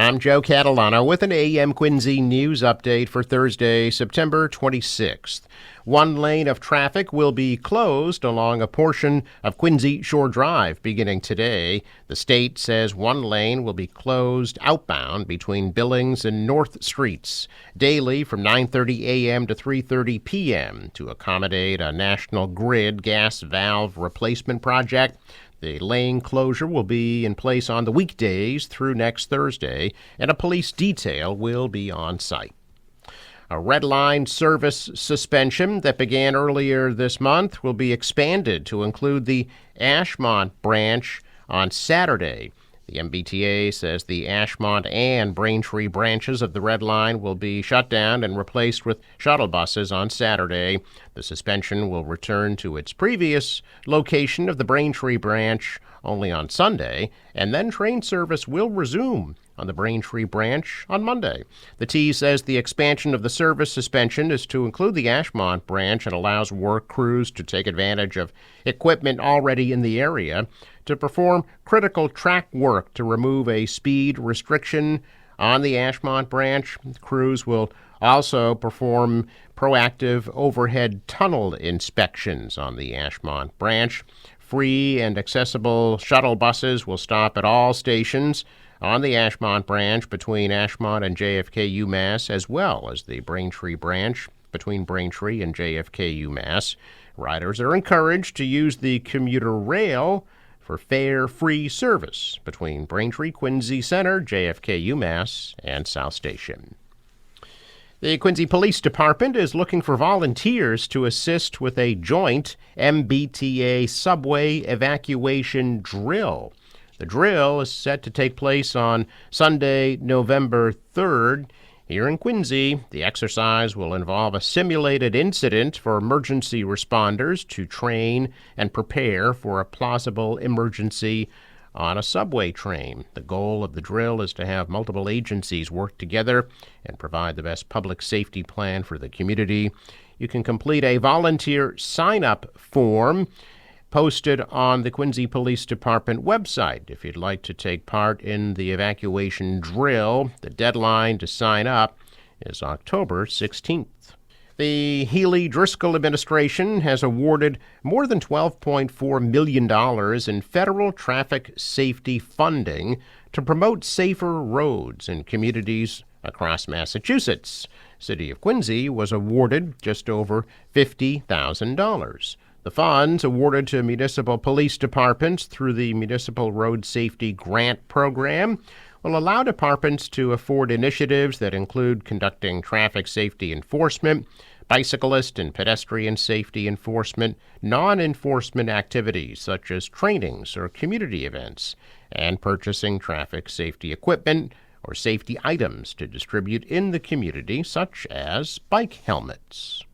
I'm Joe Catalano with an AM Quincy news update for Thursday, September 26th. One lane of traffic will be closed along a portion of Quincy Shore Drive beginning today. The state says one lane will be closed outbound between Billings and North Streets daily from 9:30 a.m. to 3:30 p.m. to accommodate a National Grid gas valve replacement project. The lane closure will be in place on the weekdays through next Thursday, and a police detail will be on site. A red line service suspension that began earlier this month will be expanded to include the Ashmont branch on Saturday. The MBTA says the Ashmont and Braintree branches of the Red Line will be shut down and replaced with shuttle buses on Saturday. The suspension will return to its previous location of the Braintree branch only on Sunday, and then train service will resume on the Braintree branch on Monday. The T says the expansion of the service suspension is to include the Ashmont branch and allows work crews to take advantage of equipment already in the area to perform critical track work to remove a speed restriction on the Ashmont branch. Crews will also perform proactive overhead tunnel inspections on the Ashmont branch. Free and accessible shuttle buses will stop at all stations on the Ashmont branch between Ashmont and JFK UMass, as well as the Braintree branch between Braintree and JFK UMass. Riders are encouraged to use the commuter rail for fare-free service between Braintree, Quincy Center, JFK UMass, and South Station. The Quincy Police Department is looking for volunteers to assist with a joint MBTA subway evacuation drill. The drill is set to take place on Sunday, November 3rd. Here in Quincy, the exercise will involve a simulated incident for emergency responders to train and prepare for a plausible emergency on a subway train. The goal of the drill is to have multiple agencies work together and provide the best public safety plan for the community. You can complete a volunteer sign-up form posted on the Quincy Police Department website. If you'd like to take part in the evacuation drill, the deadline to sign up is October 16th. The Healey-Driscoll administration has awarded more than $12.4 million in federal traffic safety funding to promote safer roads in communities across Massachusetts. City of Quincy was awarded just over $50,000. The funds, awarded to municipal police departments through the Municipal Road Safety Grant Program, will allow departments to afford initiatives that include conducting traffic safety enforcement, bicyclist and pedestrian safety enforcement, non-enforcement activities such as trainings or community events, and purchasing traffic safety equipment or safety items to distribute in the community, such as bike helmets.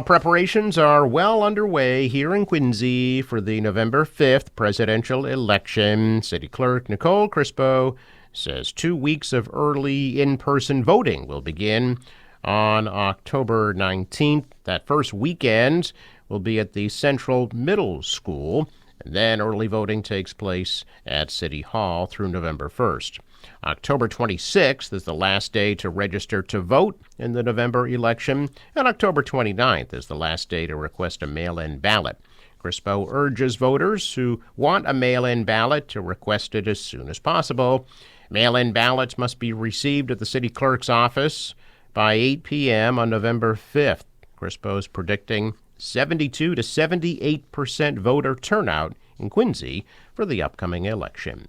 Preparations are well underway here in Quincy for the November 5th presidential election. City Clerk Nicole Crispo says 2 weeks of early in-person voting will begin on October 19th. That first weekend will be at the Central Middle School, and then early voting takes place at City Hall through November 1st. October 26th is the last day to register to vote in the November election, and October 29th is the last day to request a mail-in ballot. Crispo urges voters who want a mail-in ballot to request it as soon as possible. Mail-in ballots must be received at the city clerk's office by 8 p.m. on November 5th. Crispo is predicting 72 to 78% voter turnout in Quincy for the upcoming election.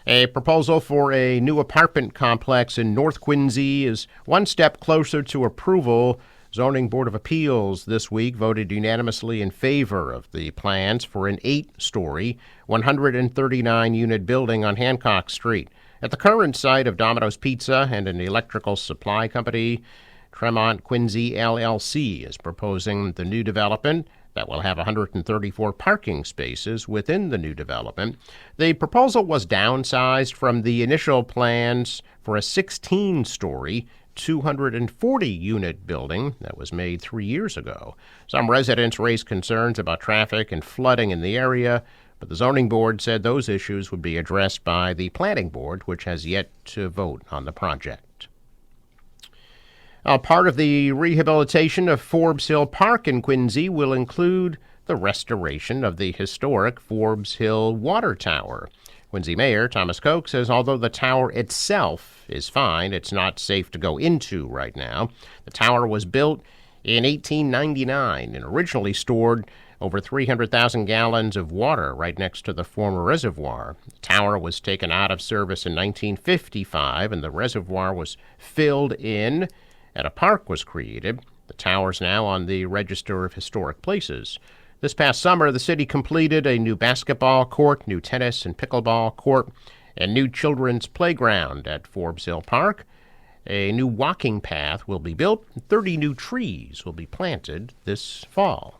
A proposal for a new apartment complex in North Quincy is one step closer to approval. Zoning Board of Appeals this week voted unanimously in favor of the plans for an 8-story, 139-unit building on Hancock Street. At the current site of Domino's Pizza and an electrical supply company, Tremont Quincy LLC is proposing the new development that will have 134 parking spaces within the new development. The proposal was downsized from the initial plans for a 16-story, 240-unit building that was made 3 years ago. Some residents raised concerns about traffic and flooding in the area. But the zoning board said those issues would be addressed by the planning board, which has yet to vote on the project. Part of the rehabilitation of Forbes Hill Park in Quincy will include the restoration of the historic Forbes Hill Water Tower. Quincy Mayor Thomas Koch says although the tower itself is fine, it's not safe to go into right now. The tower was built in 1899 and originally stored over 300,000 gallons of water right next to the former reservoir. The tower was taken out of service in 1955 and the reservoir was filled in and a park was created. The tower is now on the Register of Historic Places. This past summer, the city completed a new basketball court, new tennis and pickleball court, and new children's playground at Forbes Hill Park. A new walking path will be built, and 30 new trees will be planted this fall.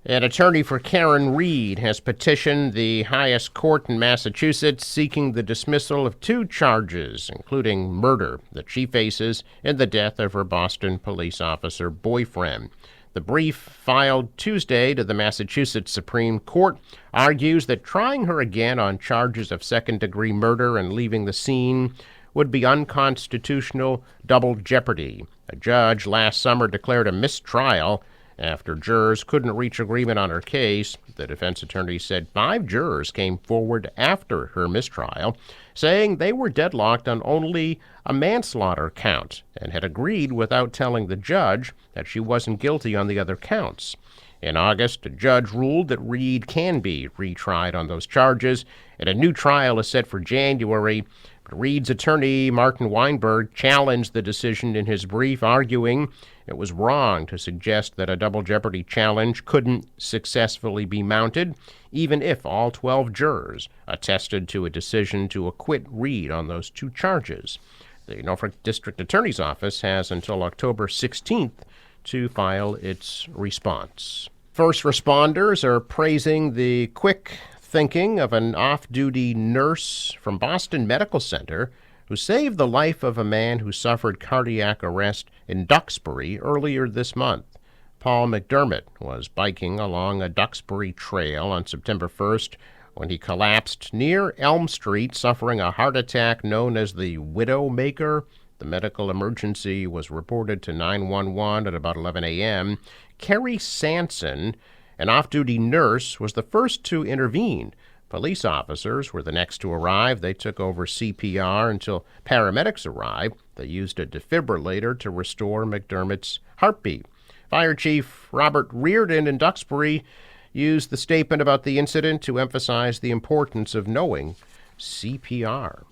An attorney for Karen Read has petitioned the highest court in Massachusetts seeking the dismissal of 2 charges, including murder, that she faces in the death of her Boston police officer boyfriend. The brief, filed Tuesday to the Massachusetts Supreme Court, argues that trying her again on charges of second-degree murder and leaving the scene would be unconstitutional double jeopardy. A judge last summer declared a mistrial after jurors couldn't reach agreement on her case. The defense attorney said 5 jurors came forward after her mistrial, saying they were deadlocked on only a manslaughter count and had agreed without telling the judge that she wasn't guilty on the other counts. In August, a judge ruled that Read can be retried on those charges, and a new trial is set for January. But Read's attorney, Martin Weinberg, challenged the decision in his brief, arguing it was wrong to suggest that a double jeopardy challenge couldn't successfully be mounted, even if all 12 jurors attested to a decision to acquit Read on those 2 charges. The Norfolk District Attorney's Office has until October 16th to file its response. First responders are praising the quick thinking of an off-duty nurse from Boston Medical Center who saved the life of a man who suffered cardiac arrest in Duxbury earlier this month. Paul McDermott was biking along a Duxbury trail on September 1st when he collapsed near Elm Street, suffering a heart attack known as the Widowmaker. The medical emergency was reported to 911 at about 11 a.m. Carrie Sanson, an off-duty nurse, was the first to intervene. Police officers were the next to arrive. They took over CPR until paramedics arrived. They used a defibrillator to restore McDermott's heartbeat. Fire Chief Robert Reardon in Duxbury used the statement about the incident to emphasize the importance of knowing CPR.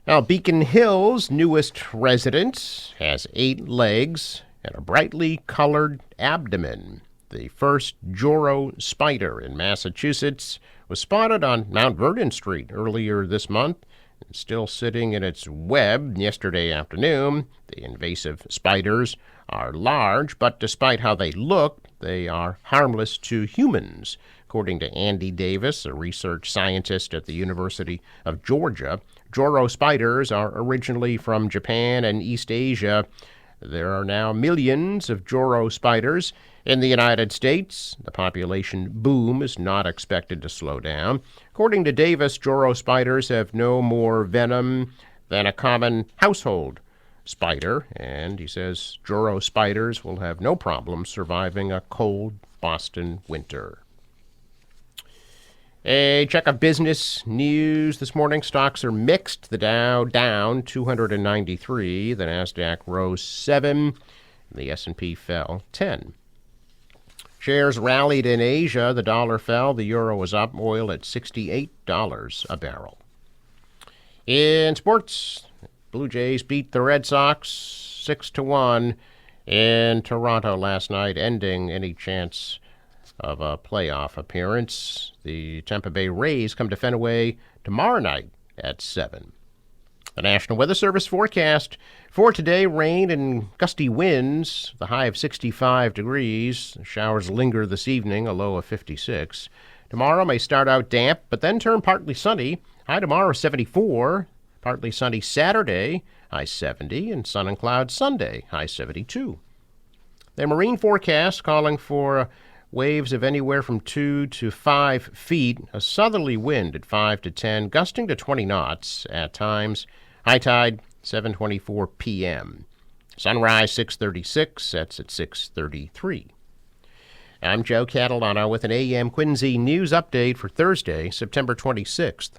Now, Beacon Hill's newest resident has 8 legs and a brightly colored abdomen. The first Joro spider in Massachusetts was spotted on Mount Vernon Street earlier this month and still sitting in its web yesterday afternoon. The invasive spiders are large, but despite how they look, they are harmless to humans. According to Andy Davis, a research scientist at the University of Georgia, Joro spiders are originally from Japan and East Asia. There are now millions of Joro spiders in the United States. The population boom is not expected to slow down. According to Davis, Joro spiders have no more venom than a common household spider, and he says Joro spiders will have no problem surviving a cold Boston winter. A check of business news this morning. Stocks are mixed. The Dow down 293. The Nasdaq rose 7. The S&P fell 10. Shares rallied in Asia. The dollar fell. The euro was up. Oil at $68 a barrel. In sports, Blue Jays beat the Red Sox 6-1 in Toronto last night, ending any chance of a playoff appearance. The Tampa Bay Rays come to Fenway tomorrow night at 7. The National Weather Service forecast for today: rain and gusty winds, the high of 65 degrees. Showers linger this evening, a low of 56. Tomorrow may start out damp, but then turn partly sunny. High tomorrow 74. Partly sunny Saturday, high 70, and sun and clouds Sunday, high 72. The marine forecast calling for Waves of anywhere from 2 to 5 feet. A southerly wind at 5 to 10, gusting to 20 knots at times. High tide 7:24 p.m. Sunrise 6:36. Sets at 6:33. I'm Joe Catalano with an AM Quincy news update for Thursday, September 26th.